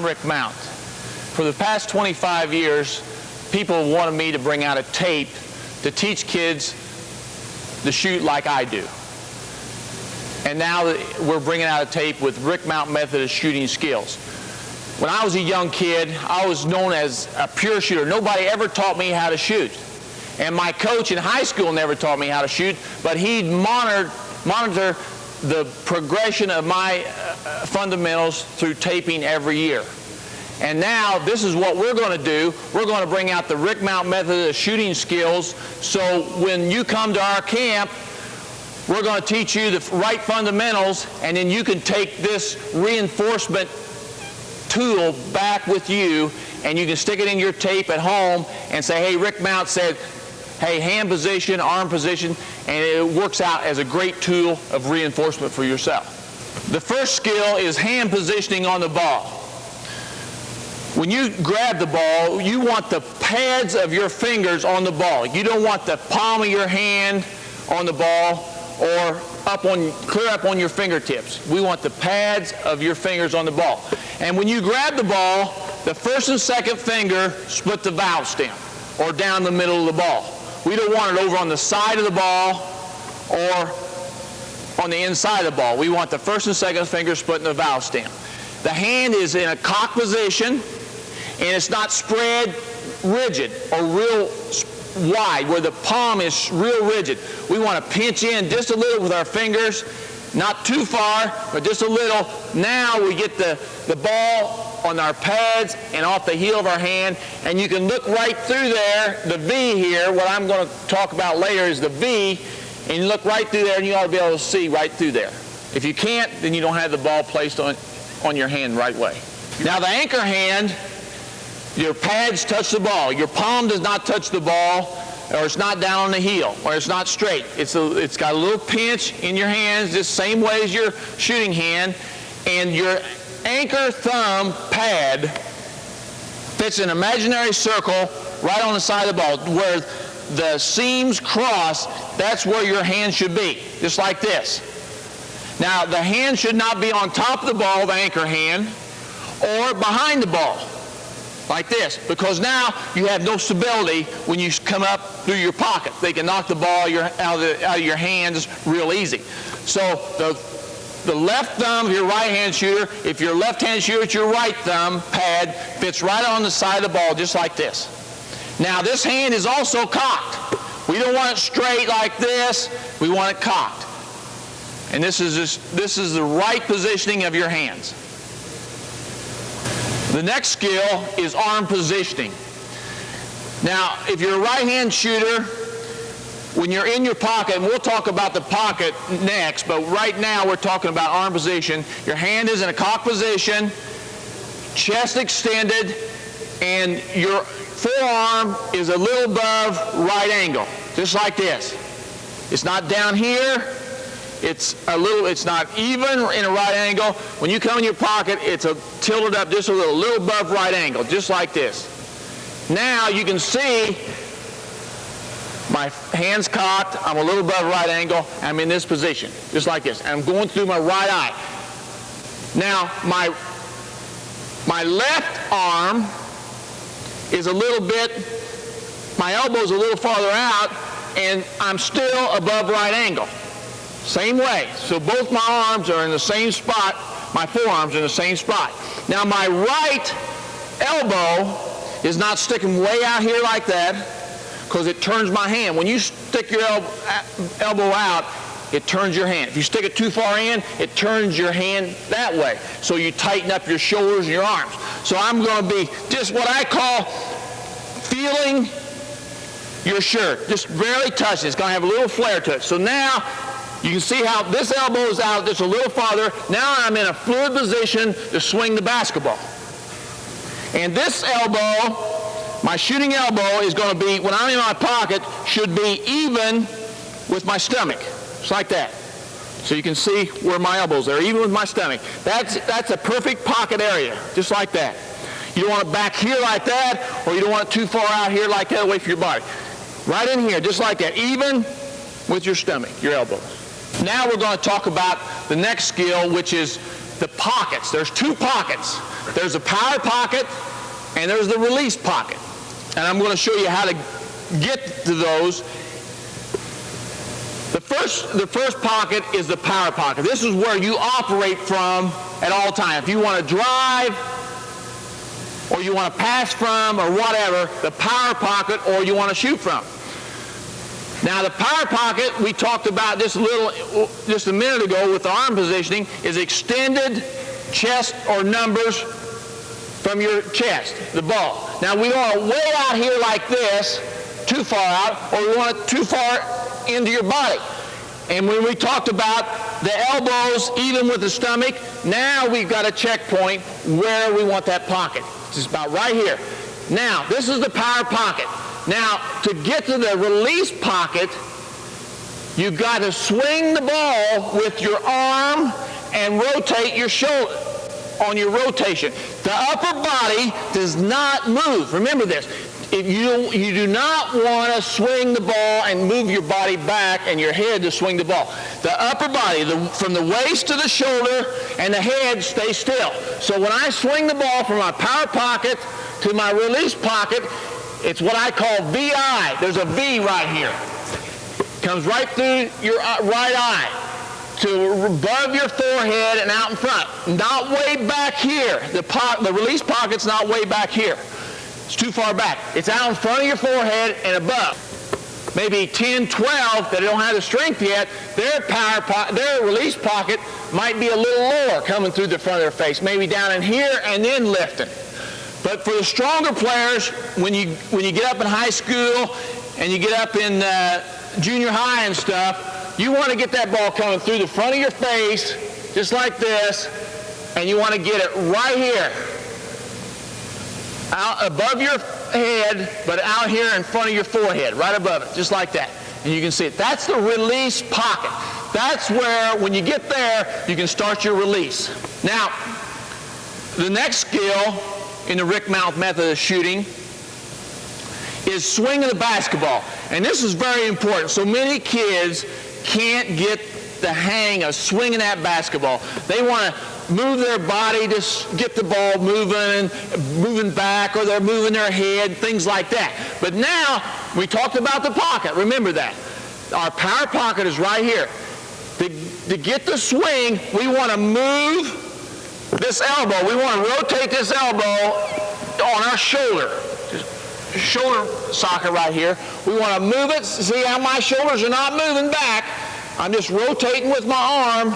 Rick Mount. For the past 25 years, people wanted me to bring out a tape to teach kids to shoot like I do. And now we're bringing out a tape with Rick Mount method of shooting skills. When I was a young kid, I was known as a pure shooter. Nobody ever taught me how to shoot. And my coach in high school never taught me how to shoot, but he'd monitor the progression of my fundamentals through taping every year. And now this is what we're going to do. We're going to bring out the Rick Mount method of shooting skills, so when you come to our camp, we're going to teach you the right fundamentals, and then you can take this reinforcement tool back with you, and you can stick it in your tape at home and say, hey, Rick Mount said, hey, hand position, arm position, and it works out as a great tool of reinforcement for yourself. The first skill is hand positioning on the ball. When you grab the ball, you want the pads of your fingers on the ball. You don't want the palm of your hand on the ball or clear up on your fingertips. We want the pads of your fingers on the ball. And when you grab the ball, the first and second finger split the valve stem or down the middle of the ball. We don't want it over on the side of the ball or on the inside of the ball. We want the first and second finger splitting the valve stem. The hand is in a cock position, and it's not spread rigid or real wide where the palm is real rigid. We want to pinch in just a little with our fingers, not too far, but just a little. Now we get the ball on our pads and off the heel of our hand, and you can look right through there, the V here. What I'm going to talk about later is the V, and you look right through there, and you ought to be able to see right through there. If you can't, then you don't have the ball placed on your hand the right way. Now the anchor hand, your pads touch the ball. Your palm does not touch the ball, or it's not down on the heel, or it's not straight. It's got a little pinch in your hands, the same way as your shooting hand, and your anchor thumb pad fits an imaginary circle right on the side of the ball where the seams cross. That's where your hand should be, just like this. Now the hand should not be on top of the ball, the anchor hand, or behind the ball, like this, because now you have no stability when you come up through your pocket. They can knock the ball out of your hands real easy. So the left thumb of your right-hand shooter, if you're a left-hand shooter, it's your right thumb pad fits right on the side of the ball, just like this. Now this hand is also cocked. We don't want it straight like this. We want it cocked. And this is the right positioning of your hands. The next skill is arm positioning. Now, if you're a right-hand shooter, when you're in your pocket, and we'll talk about the pocket next, but right now we're talking about arm position. Your hand is in a cock position, chest extended, and your forearm is a little above right angle, just like this. It's not down here. It's not even in a right angle. When you come in your pocket, it's tilted up just a little above right angle, just like this. Now you can see my hand's cocked, I'm a little above right angle, I'm in this position, just like this. And I'm going through my right eye. Now my left arm is a little bit, my elbow's a little farther out, and I'm still above right angle. Same way. So both my arms are in the same spot, my forearms are in the same spot. Now my right elbow is not sticking way out here like that because it turns my hand. When you stick your elbow out, it turns your hand. If you stick it too far in, it turns your hand that way. So you tighten up your shoulders and your arms. So I'm going to be just what I call feeling your shirt. Just barely touching. It's going to have a little flare to it. So now you can see how this elbow is out just a little farther. Now I'm in a fluid position to swing the basketball. And this elbow, my shooting elbow, is going to be, when I'm in my pocket, should be even with my stomach. Just like that. So you can see where my elbows are, even with my stomach. That's a perfect pocket area, just like that. You don't want it back here like that, or you don't want it too far out here like that away from your body. Right in here, just like that, even with your stomach, your elbows. Now we're going to talk about the next skill, which is the pockets. There's two pockets. There's a power pocket and there's the release pocket. And I'm going to show you how to get to those. The first pocket is the power pocket. This is where you operate from at all times. If you want to drive, or you want to pass from, or whatever, the power pocket, or you want to shoot from. Now the power pocket, we talked about just a minute ago with the arm positioning, is extended chest or numbers from your chest, the ball. Now we want it way out here like this, too far out, or we want it too far into your body. And when we talked about the elbows, even with the stomach, now we've got a checkpoint where we want that pocket. It's about right here. Now, this is the power pocket. Now, to get to the release pocket, you've got to swing the ball with your arm and rotate your shoulder on your rotation. The upper body does not move. Remember this. If you do not want to swing the ball and move your body back and your head to swing the ball. The upper body, from the waist to the shoulder and the head, stay still. So when I swing the ball from my power pocket to my release pocket, it's what I call VI. There's a V right here. Comes right through your right eye to above your forehead and out in front. Not way back here. The release pocket's not way back here. It's too far back. It's out in front of your forehead and above. Maybe 10, 12 that don't have the strength yet, their release pocket might be a little lower coming through the front of their face, maybe down in here and then lifting. But for the stronger players, when you get up in high school and you get up in junior high and stuff, you want to get that ball coming through the front of your face, just like this, and you want to get it right here. Out above your head, but out here in front of your forehead, right above it, just like that. And you can see it. That's the release pocket. That's where, when you get there, you can start your release. Now, the next skill in the Rick Mount method of shooting is swinging the basketball. And this is very important. So many kids can't get the hang of swinging that basketball. They want to move their body to get the ball moving back, or they're moving their head, things like that. But now, we talked about the pocket. Remember that. Our power pocket is right here. To get the swing, we want to move this elbow. We want to rotate this elbow on our shoulder. Shoulder socket right here. We want to move it. See how my shoulders are not moving back. I'm just rotating with my arm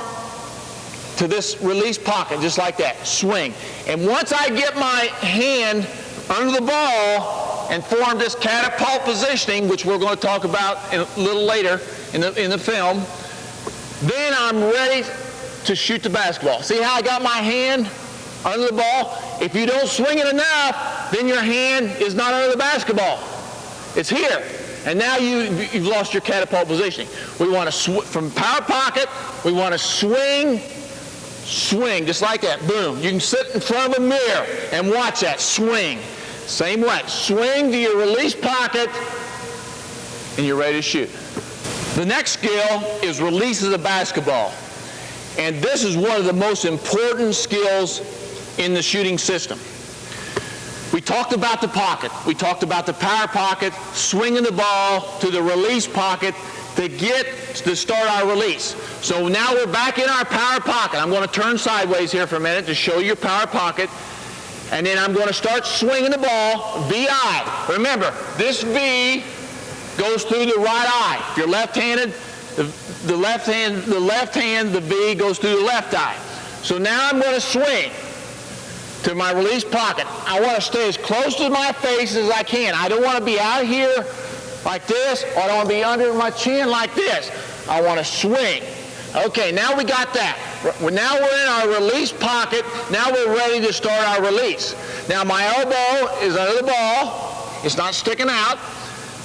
to this release pocket, just like that. Swing. And once I get my hand under the ball and form this catapult positioning, which we're going to talk about a little later in the film, then I'm ready to shoot the basketball. See how I got my hand under the ball? If you don't swing it enough, then your hand is not under the basketball. It's here. And now you've lost your catapult positioning. We want to, from power pocket, we want to swing, just like that. Boom. You can sit in front of a mirror and watch that. Swing. Same way. Swing to your release pocket, and you're ready to shoot. The next skill is release of the basketball. And this is one of the most important skills in the shooting system. We talked about the pocket. We talked about the power pocket, swinging the ball to the release pocket to start our release. So now we're back in our power pocket. I'm going to turn sideways here for a minute to show you your power pocket. And then I'm going to start swinging the ball, VI. Remember, this V goes through the right eye. If you're left-handed, the left hand, the V goes through the left eye. So now I'm going to swing to my release pocket. I want to stay as close to my face as I can. I don't want to be out here like this, or I don't want to be under my chin like this. I want to swing. Okay, now we got that. Now we're in our release pocket. Now we're ready to start our release. Now my elbow is under the ball. It's not sticking out.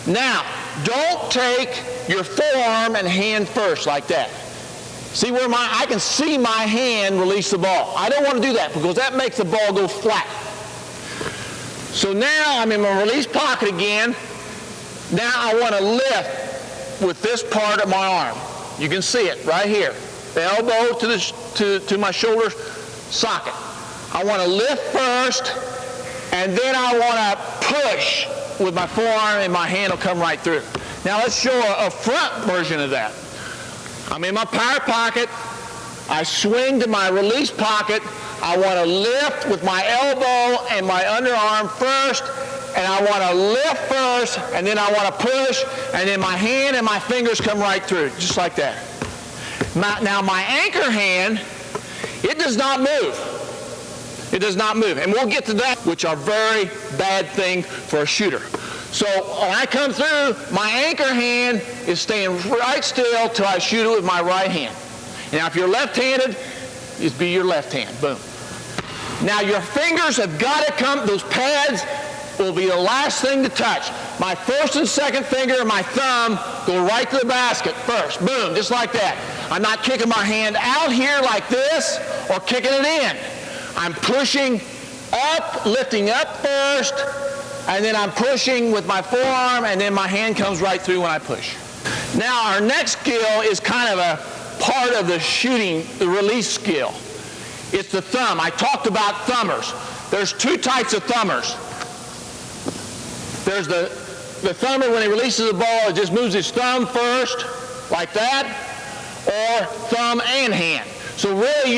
Now, don't take your forearm and hand first like that. See where I can see my hand release the ball. I don't want to do that because that makes the ball go flat. So now I'm in my release pocket again. Now I want to lift with this part of my arm. You can see it right here. The elbow to my shoulder socket. I want to lift first, and then I want to push with my forearm, and my hand will come right through. Now let's show a front version of that. I'm in my power pocket. I swing to my release pocket. I want to lift with my elbow and my underarm first, and I want to lift first, and then I want to push, and then my hand and my fingers come right through, just like that. Now my anchor hand, it does not move. It does not move. And we'll get to that, which are very bad thing for a shooter. So when I come through, my anchor hand is staying right still till I shoot it with my right hand. Now if you're left-handed, it'd be your left hand. Boom. Now your fingers have got to come, those pads will be the last thing to touch. My first and second finger and my thumb go right to the basket first. Boom, just like that. I'm not kicking my hand out here like this or kicking it in. I'm pushing up, lifting up first, and then I'm pushing with my forearm, and then my hand comes right through when I push. Now our next skill is kind of a part of the shooting, the release skill. It's the thumb. I talked about thumbers. There's two types of thumbers. There's the thumber when he releases the ball, it just moves his thumb first, like that, or thumb and hand. So really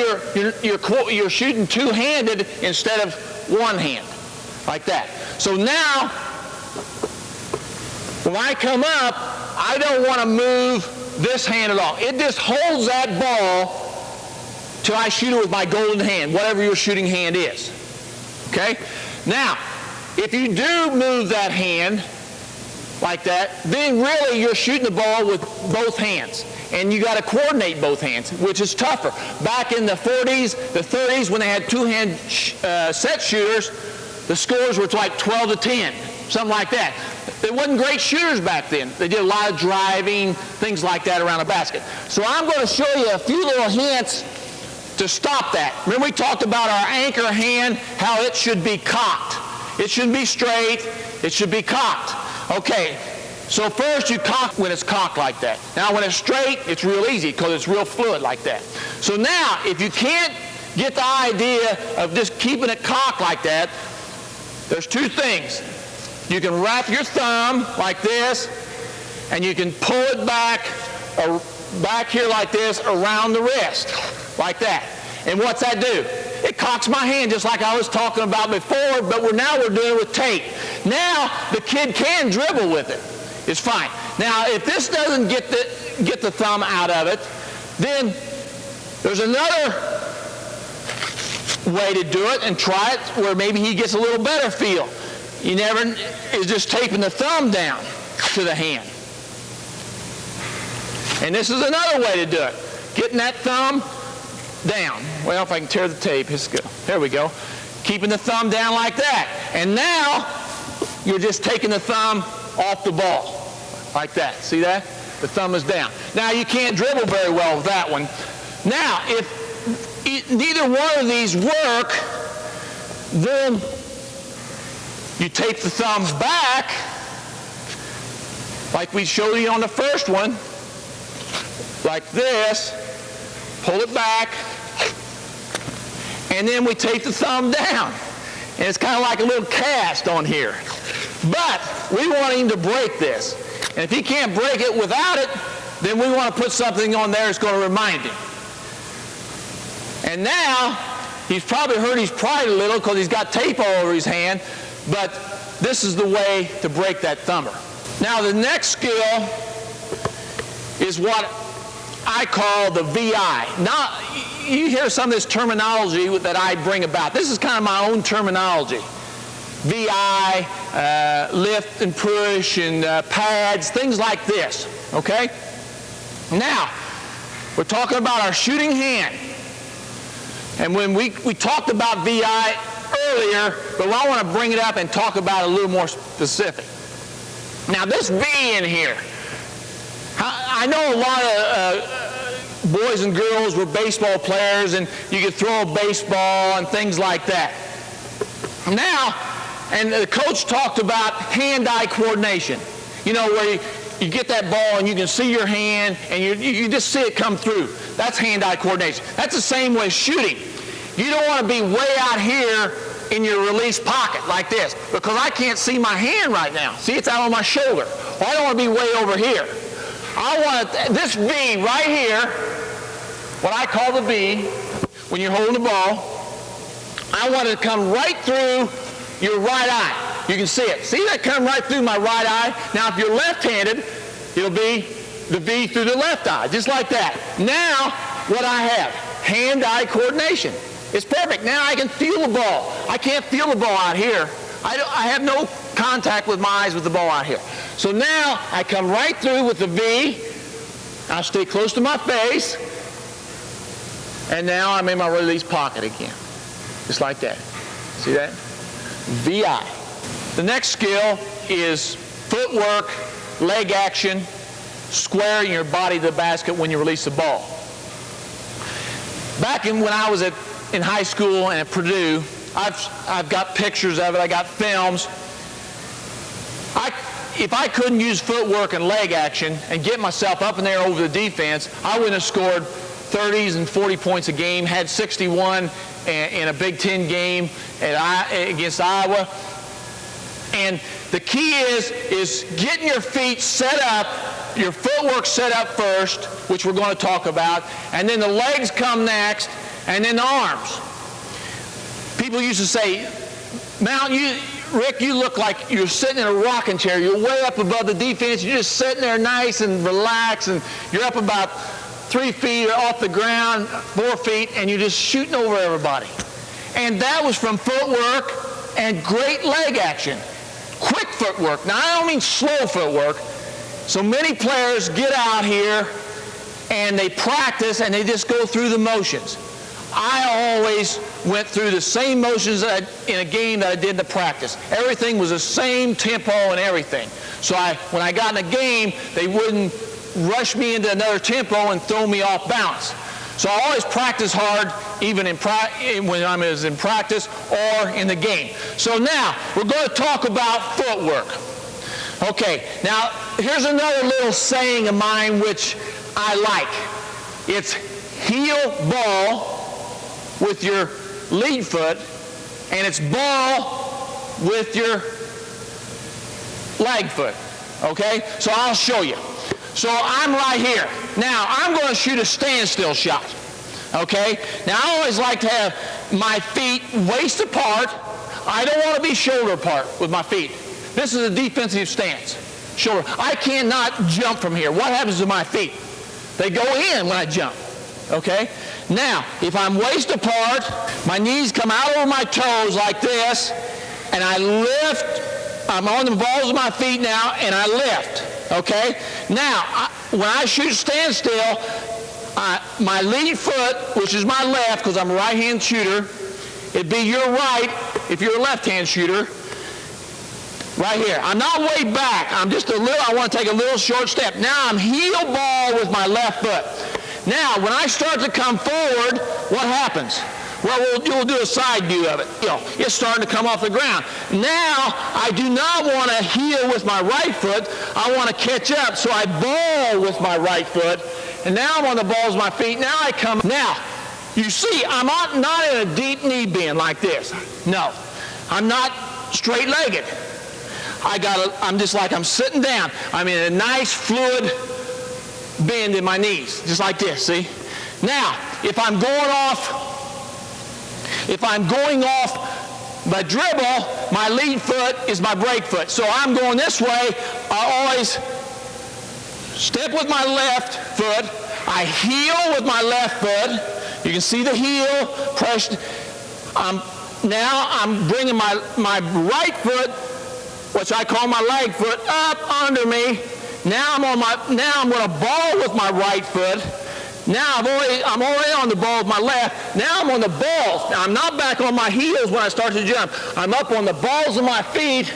you're shooting two-handed instead of one hand, like that. So now, when I come up, I don't want to move this hand at all. It just holds that ball till I shoot it with my golden hand, whatever your shooting hand is. Okay? Now, if you do move that hand like that, then really you're shooting the ball with both hands. And you got to coordinate both hands, which is tougher. Back in the 40s, the 30s, when they had two-hand set shooters, the scores were like 12 to 10, something like that. They wasn't great shooters back then. They did a lot of driving, things like that around a basket. So I'm going to show you a few little hints to stop that. Remember we talked about our anchor hand, how it should be cocked. It shouldn't be straight. It should be cocked. Okay. So first you cock when it's cocked like that. Now when it's straight, it's real easy because it's real fluid like that. So now, if you can't get the idea of just keeping it cocked like that, there's two things. You can wrap your thumb like this, and you can pull it back here like this around the wrist, like that. And what's that do? It cocks my hand just like I was talking about before, but now we're doing it with tape. Now the kid can dribble with it. It's fine. Now, if this doesn't get the thumb out of it, then there's another way to do it and try it where maybe he gets a little better feel. Is just taping the thumb down to the hand. And this is another way to do it. Getting that thumb down. Well, if I can tear the tape, let's go. There we go. Keeping the thumb down like that. And now, you're just taking the thumb off the ball. Like that. See that? The thumb is down. Now you can't dribble very well with that one. Now, if neither one of these work, then you tape the thumb back, like we showed you on the first one, like this, pull it back, and then we tape the thumb down. And it's kind of like a little cast on here. But we want him to break this. And if he can't break it without it, then we want to put something on there that's going to remind him. And now, he's probably hurt his pride a little because he's got tape all over his hand, but this is the way to break that thumber. Now, the next skill is what I call the VI. Now, you hear some of this terminology that I bring about. This is kind of my own terminology. VI, lift and push, and pads, things like this, okay? Now, we're talking about our shooting hand. And when we talked about VI earlier, but I want to bring it up and talk about it a little more specific. Now, this V in here, I know a lot of boys and girls were baseball players, and you could throw a baseball and things like that. Now, and the coach talked about hand-eye coordination. You know, where you get that ball and you can see your hand and you just see it come through. That's hand-eye coordination. That's the same way shooting. You don't want to be way out here in your release pocket like this, because I can't see my hand right now. See, it's out on my shoulder. Well, I don't want to be way over here. I want this V right here, what I call the V, when you're holding the ball, I want it to come right through your right eye. You can see it. See that come right through my right eye? Now, if you're left-handed, it'll be the V through the left eye, just like that. Now, what I have, hand-eye coordination. It's perfect. Now I can feel the ball. I can't feel the ball out here. I have no contact with my eyes with the ball out here. So now I come right through with the V. I stay close to my face. And now I'm in my release pocket again. Just like that. See that? VI. The next skill is footwork, leg action, squaring your body to the basket when you release the ball. Back when I was in high school and at Purdue, I've got pictures of it, I got films. If I couldn't use footwork and leg action and get myself up in there over the defense, I wouldn't have scored 30s and 40 points a game, had 61 in a Big Ten game against Iowa. And the key is getting your feet set up, your footwork set up first, which we're going to talk about, and then the legs come next, and then the arms. People used to say, Rick, you look like you're sitting in a rocking chair. You're way up above the defense. You're just sitting there nice and relaxed, and you're up about 3 feet off the ground, 4 feet, and you're just shooting over everybody. And that was from footwork and great leg action. Quick footwork. Now, I don't mean slow footwork. So many players get out here and they practice and they just go through the motions. I always went through the same motions in a game that I did in the practice. Everything was the same tempo and everything. So when I got in a game, they wouldn't rush me into another tempo and throw me off balance. So I always practice hard, even when I'm in practice or in the game. So now, we're going to talk about footwork. Okay, now, here's another little saying of mine which I like. It's heel ball with your lead foot, and it's ball with your leg foot. Okay? So I'll show you. So I'm right here. Now, I'm going to shoot a standstill shot. Okay? Now, I always like to have my feet waist apart. I don't want to be shoulder apart with my feet. This is a defensive stance. Shoulder. I cannot jump from here. What happens to my feet? They go in when I jump. Okay? Now, if I'm waist apart, my knees come out over my toes like this, and I lift. I'm on the balls of my feet now, and I lift. Okay? Now, when I shoot standstill, my lead foot, which is my left, because I'm a right-hand shooter, it'd be your right if you're a left-hand shooter, right here. I'm not way back. I'm just I want to take a little short step. Now I'm heel ball with my left foot. Now, when I start to come forward, what happens? Well, we'll do a side view of it. It's starting to come off the ground. Now, I do not want to heel with my right foot. I want to catch up, so I ball with my right foot. And now I'm on the balls of my feet. Now I come. Now, you see, I'm not in a deep knee bend like this. No. I'm not straight-legged. I'm just like I'm sitting down. I'm in a nice, fluid bend in my knees, just like this, see? Now, if I'm going off my dribble, my lead foot is my break foot. So I'm going this way. I always step with my left foot. I heel with my left foot. You can see the heel pressed. Now I'm bringing my right foot, which I call my leg foot, up under me. Now I'm going to ball with my right foot. Now I'm already on the ball with my left. Now I'm on the balls. Now I'm not back on my heels when I start to jump. I'm up on the balls of my feet.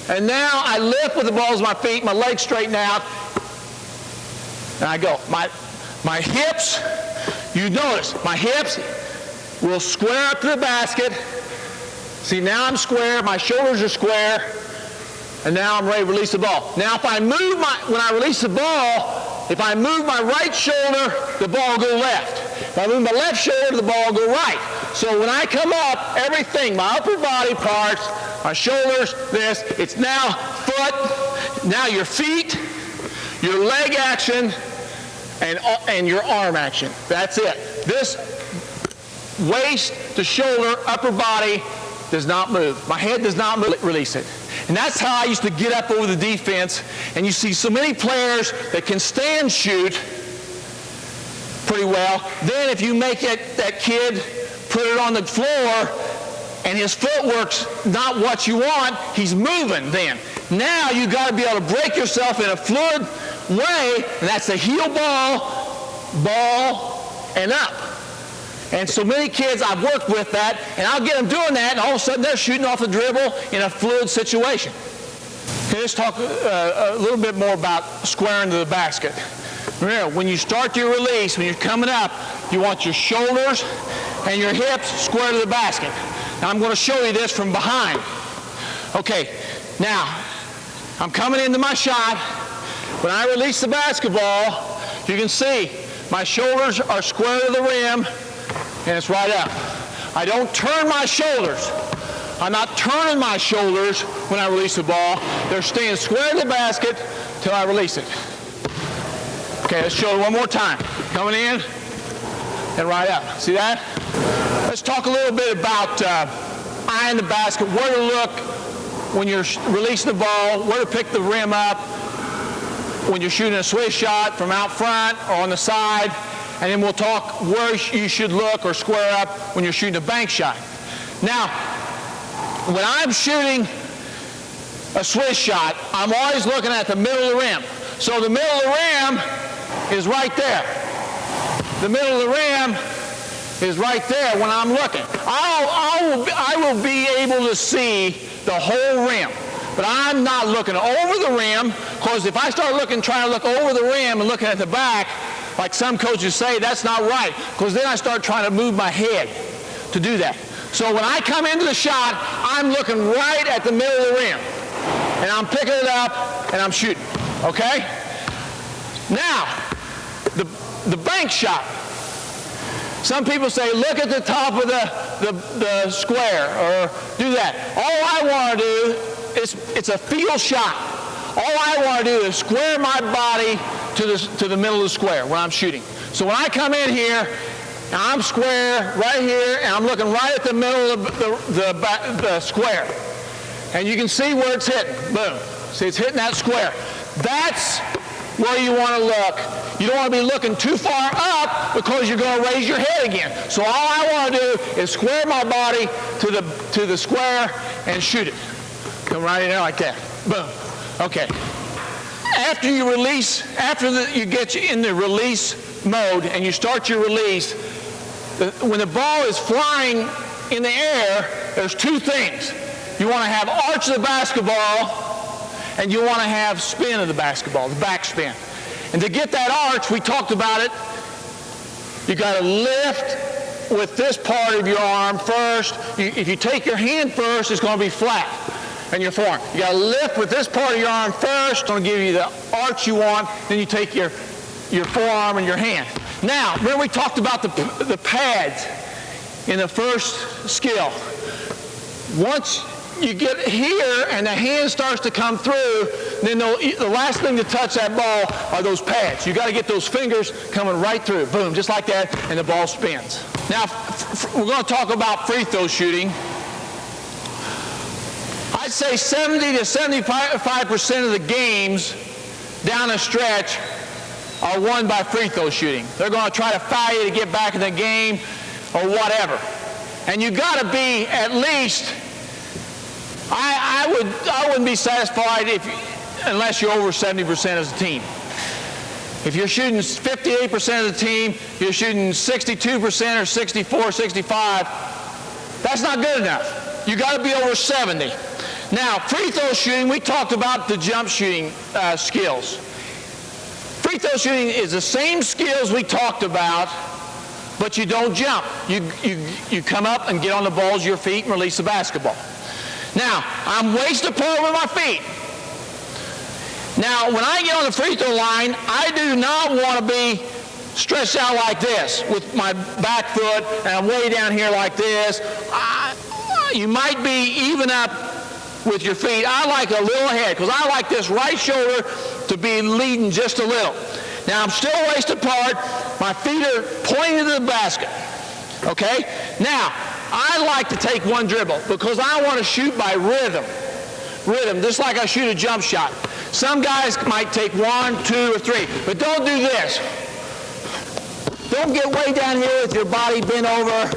And now I lift with the balls of my feet, my legs straighten out. And I go. My hips, you notice, my hips will square up to the basket. See, now I'm square. My shoulders are square. And now I'm ready to release the ball. Now, when I release the ball, if I move my right shoulder, the ball will go left. If I move my left shoulder, the ball will go right. So when I come up, everything, my upper body parts, my shoulders, this, it's now foot, now your feet, your leg action, and your arm action. That's it. This waist to shoulder, upper body does not move. My head does not move, release it. And that's how I used to get up over the defense. And you see so many players that can stand shoot pretty well. Then if you make that kid put it on the floor and his footwork's not what you want, he's moving then. Now you got to be able to break yourself in a fluid way, and that's the heel ball, and up. And so many kids, I've worked with that, and I'll get them doing that, and all of a sudden they're shooting off the dribble in a fluid situation. Okay, let's talk a little bit more about squaring to the basket. Remember, when you start your release, when you're coming up, you want your shoulders and your hips square to the basket. Now I'm going to show you this from behind. Okay, now I'm coming into my shot. When I release the basketball, you can see my shoulders are square to the rim, and it's right up. I don't turn my shoulders. I'm not turning my shoulders when I release the ball. They're staying square to the basket till I release it. Okay, let's show it one more time. Coming in and right up. See that? Let's talk a little bit about eyeing the basket, where to look when you're releasing the ball, where to pick the rim up, when you're shooting a swish shot from out front or on the side, and then we'll talk where you should look or square up when you're shooting a bank shot. Now, when I'm shooting a swish shot, I'm always looking at the middle of the rim. So the middle of the rim is right there. The middle of the rim is right there when I'm looking. I will be able to see the whole rim. But I'm not looking over the rim, because if I start trying to look over the rim and looking at the back, like some coaches say, that's not right, because then I start trying to move my head to do that. So when I come into the shot, I'm looking right at the middle of the rim, and I'm picking it up, and I'm shooting, okay? Now, the bank shot. Some people say, look at the top of the square, or do that. All I want to do it's a field shot. All I want to do is square my body to the middle of the square when I'm shooting. So when I come in here, and I'm square right here, and I'm looking right at the middle of the square. And you can see where it's hitting. Boom. See, it's hitting that square. That's where you want to look. You don't want to be looking too far up, because you're going to raise your head again. So all I want to do is square my body to the square and shoot it. Come right in there like that. Boom. Okay. After you release, you get in the release mode and you start your release, when the ball is flying in the air, there's two things. You want to have arch of the basketball, and you want to have spin of the basketball, the back spin. And to get that arch, we talked about it, you got to lift with this part of your arm first. If you take your hand first, it's going to be flat in your forearm. You got to lift with this part of your arm first. It's going to give you the arch you want. Then you take your forearm and your hand. Now, remember we talked about the pads in the first skill. Once you get here and the hand starts to come through, then the last thing to touch that ball are those pads. You got to get those fingers coming right through. Boom, just like that, and the ball spins. Now, we're going to talk about free throw shooting. I'd say 70 to 75% of the games down the stretch are won by free throw shooting. They're going to try to foul you to get back in the game or whatever. And you got to be at least, I wouldn't be satisfied unless you're over 70% as a team. If you're shooting 58% of the team, you're shooting 62% or 64, 65, that's not good enough. You got to be over 70. Now, free throw shooting, we talked about the jump shooting skills. Free throw shooting is the same skills we talked about, but you don't jump. You come up and get on the balls of your feet and release the basketball. Now, I'm waist apart with my feet. Now, when I get on the free throw line, I do not want to be stretched out like this with my back foot, and I'm way down here like this. You might be even up with your feet. I like a little ahead because I like this right shoulder to be leading just a little. Now I'm still waist apart. My feet are pointing to the basket. Okay? Now, I like to take one dribble because I want to shoot by rhythm. Rhythm, just like I shoot a jump shot. Some guys might take 1, 2, or 3, but don't do this. Don't get way down here with your body bent over,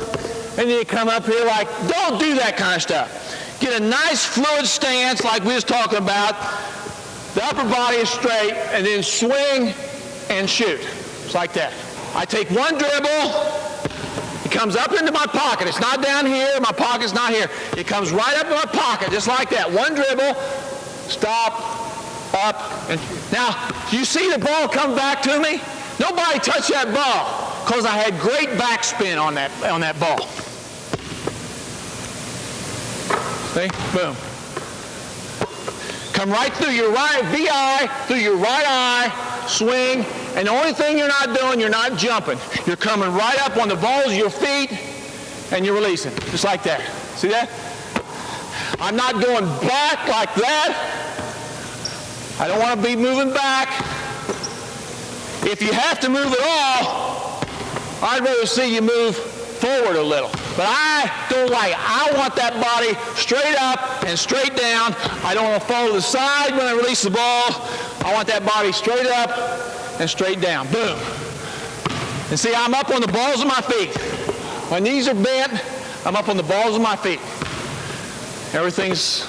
and then you come up here like, don't do that kind of stuff. Get a nice fluid stance like we was talking about. The upper body is straight, and then swing and shoot. It's like that. I take one dribble. It comes up into my pocket. It's not down here. My pocket's not here. It comes right up in my pocket, just like that. One dribble, stop, up, and now, you see the ball come back to me? Nobody touched that ball because I had great backspin on that ball. See? Boom. Come right through your right VI, through your right eye, swing, and the only thing you're not doing, you're not jumping. You're coming right up on the balls of your feet, and you're releasing, just like that. See that? I'm not going back like that. I don't want to be moving back. If you have to move at all, I'd rather see you move forward a little. But I don't like it. I want that body straight up and straight down. I don't want to fall to the side when I release the ball. I want that body straight up and straight down. Boom. And see, I'm up on the balls of my feet. My knees are bent. I'm up on the balls of my feet. Everything's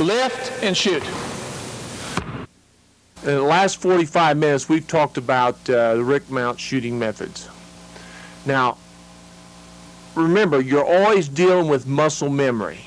lift and shoot. In the last 45 minutes, we've talked about the Rick Mount shooting methods. Now, remember, you're always dealing with muscle memory.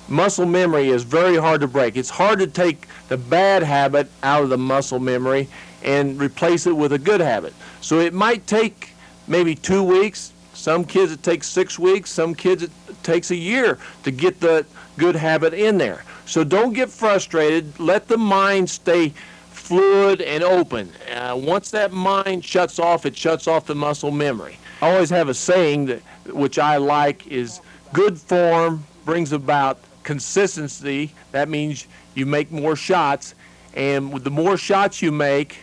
Muscle memory is very hard to break. It's hard to take the bad habit out of the muscle memory and replace it with a good habit. So it might take maybe 2 weeks. Some kids it takes 6 weeks. Some kids it takes a year to get the good habit in there. So don't get frustrated. Let the mind stay fluid and open. Once that mind shuts off, it shuts off the muscle memory. I always have a saying that, which I like, is good form brings about consistency. That means you make more shots, and with the more shots you make,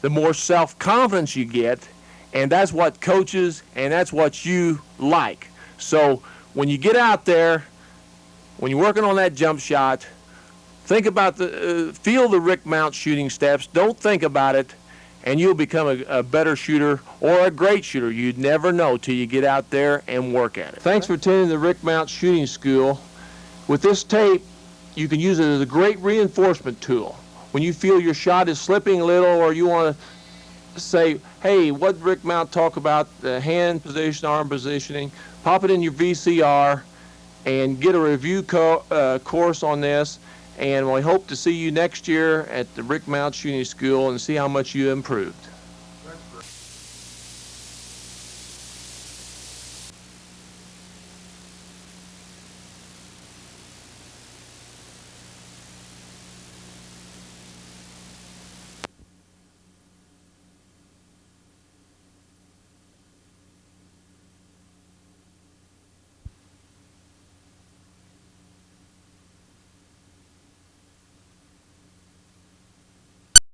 the more self-confidence you get, and that's what coaches and that's what you like. So when you get out there, when you're working on that jump shot, think about feel the Rick Mount shooting steps. Don't think about it, and you'll become a better shooter or a great shooter. You'd never know till you get out there and work at it. Thanks for attending the Rick Mount Shooting School. With this tape, you can use it as a great reinforcement tool. When you feel your shot is slipping a little, or you want to say, hey, what did Rick Mount talk about, the hand position, arm positioning, pop it in your VCR and get a review course on this. And we hope to see you next year at the Rick Mount Shooting School and see how much you improved.